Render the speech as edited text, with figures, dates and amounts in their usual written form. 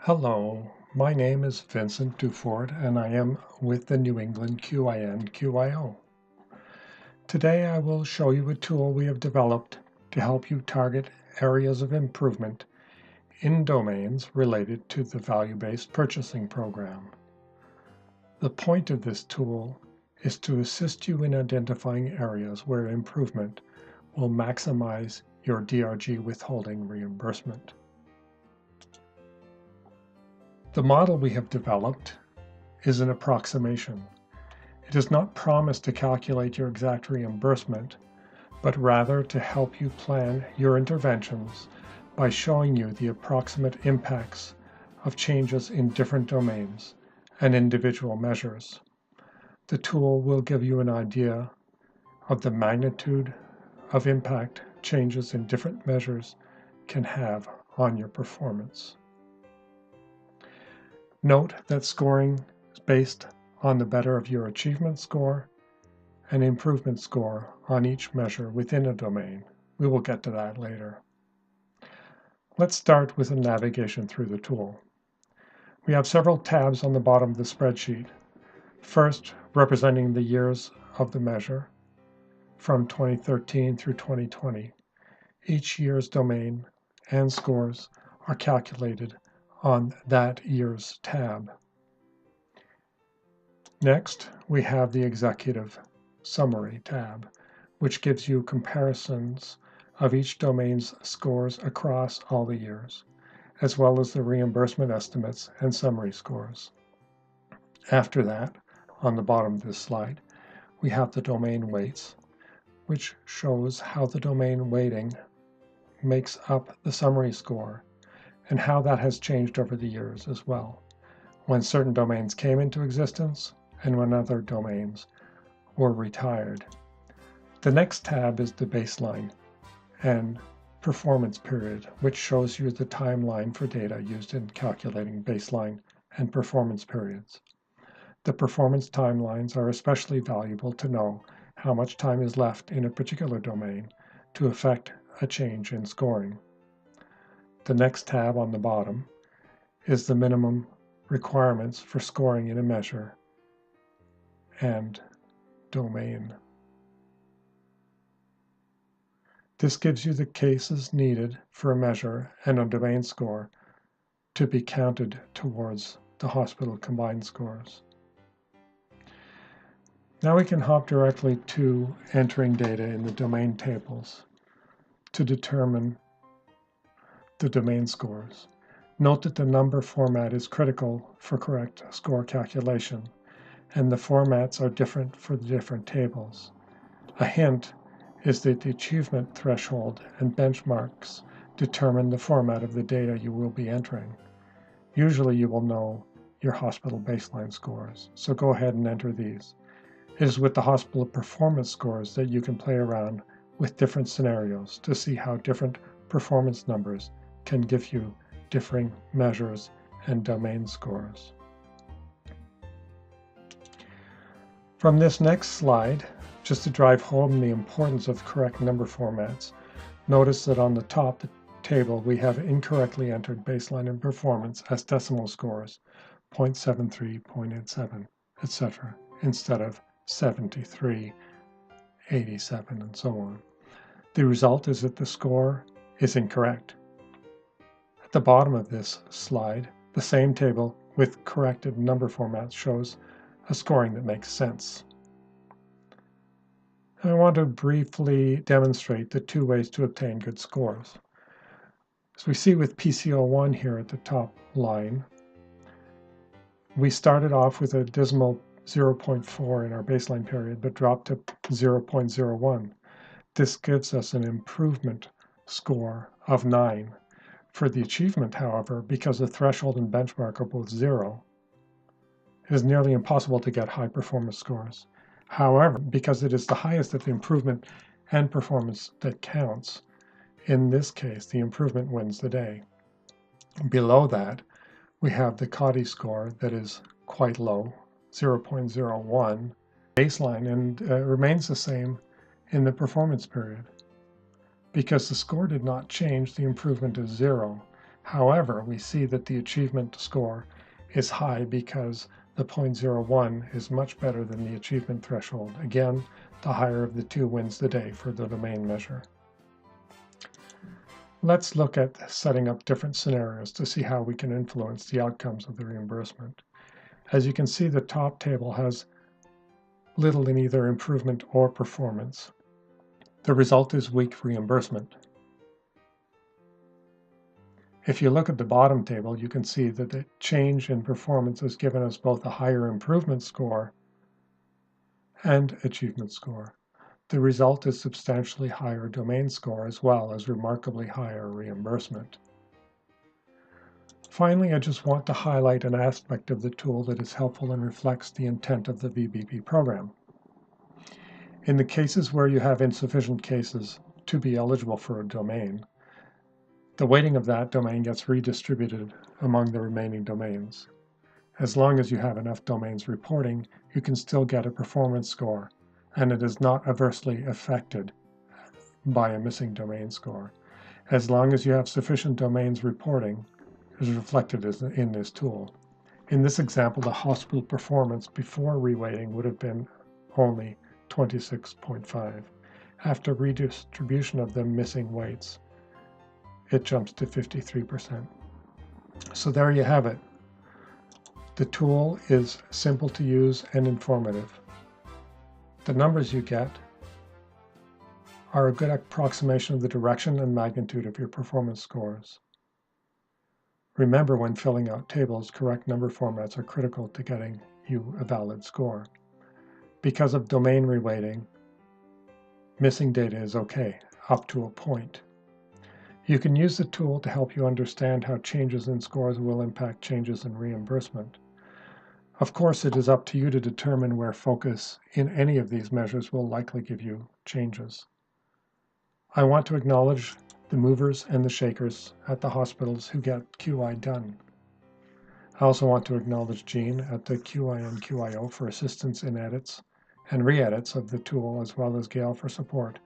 Hello, my name is Vincent Dufort and I am with the New England QIN-QIO. Today I will show you a tool we have developed to help you target areas of improvement in domains related to the value-based purchasing program. The point of this tool is to assist you in identifying areas where improvement will maximize your DRG withholding reimbursement. The model we have developed is an approximation. It does not promise to calculate your exact reimbursement, but rather to help you plan your interventions by showing you the approximate impacts of changes in different domains and individual measures. The tool will give you an idea of the magnitude of impact changes in different measures can have on your performance. Note that scoring is based on the better of your achievement score and improvement score on each measure within a domain. We will get to that later. Let's start with a navigation through the tool. We have several tabs on the bottom of the spreadsheet. First, representing the years of the measure from 2013 through 2020. Each year's domain and scores are calculated on that year's tab. Next, we have the Executive Summary tab, which gives you comparisons of each domain's scores across all the years, as well as the reimbursement estimates and summary scores. After that, on the bottom of this slide, we have the domain weights, which shows how the domain weighting makes up the summary score and how that has changed over the years as well, when certain domains came into existence and when other domains were retired. The next tab is the baseline and performance period, which shows you the timeline for data used in calculating baseline and performance periods. The performance timelines are especially valuable to know how much time is left in a particular domain to affect a change in scoring. The next tab on the bottom is the minimum requirements for scoring in a measure and domain. This gives you the cases needed for a measure and a domain score to be counted towards the hospital combined scores. Now we can hop directly to entering data in the domain tables to determine the domain scores. Note that the number format is critical for correct score calculation, and the formats are different for the different tables. A hint is that the achievement threshold and benchmarks determine the format of the data you will be entering. Usually you will know your hospital baseline scores, so go ahead and enter these. It is with the hospital performance scores that you can play around with different scenarios to see how different performance numbers can give you differing measures and domain scores. From this next slide, just to drive home the importance of correct number formats, notice that on the top table we have incorrectly entered baseline and performance as decimal scores, 0.73, 0.87, etc., instead of 73, 87, and so on. The result is that the score is incorrect. At the bottom of this slide, the same table with corrected number formats shows a scoring that makes sense. I want to briefly demonstrate the two ways to obtain good scores. As we see with PCO1 here at the top line, we started off with a dismal 0.4 in our baseline period, but dropped to 0.01. This gives us an improvement score of 9. For the achievement, however, because the threshold and benchmark are both 0, it is nearly impossible to get high performance scores. However, because it is the highest of the improvement and performance that counts, in this case, the improvement wins the day. Below that, we have the CAUTI score that is quite low, 0.01 baseline, and remains the same in the performance period. Because the score did not change, the improvement is 0. However, we see that the achievement score is high because the 0.01 is much better than the achievement threshold. Again, the higher of the two wins the day for the domain measure. Let's look at setting up different scenarios to see how we can influence the outcomes of the reimbursement. As you can see, the top table has little in either improvement or performance. The result is weak reimbursement. If you look at the bottom table, you can see that the change in performance has given us both a higher improvement score and achievement score. The result is substantially higher domain score as well as remarkably higher reimbursement. Finally, I just want to highlight an aspect of the tool that is helpful and reflects the intent of the VBP program. In the cases where you have insufficient cases to be eligible for a domain, the weighting of that domain gets redistributed among the remaining domains. As long as you have enough domains reporting, you can still get a performance score, and it is not adversely affected by a missing domain score. As long as you have sufficient domains reporting, is reflected in this tool. In this example, the hospital performance before reweighting would have been only 26.5. After redistribution of the missing weights, it jumps to 53%. So there you have it. The tool is simple to use and informative. The numbers you get are a good approximation of the direction and magnitude of your performance scores. Remember, when filling out tables, correct number formats are critical to getting you a valid score. Because of domain reweighting, missing data is okay, up to a point. You can use the tool to help you understand how changes in scores will impact changes in reimbursement. Of course, it is up to you to determine where focus in any of these measures will likely give you changes. I want to acknowledge the movers and the shakers at the hospitals who get QI done. I also want to acknowledge Jean at the QIN-QIO for assistance in edits and re-edits of the tool, as well as Gail for support.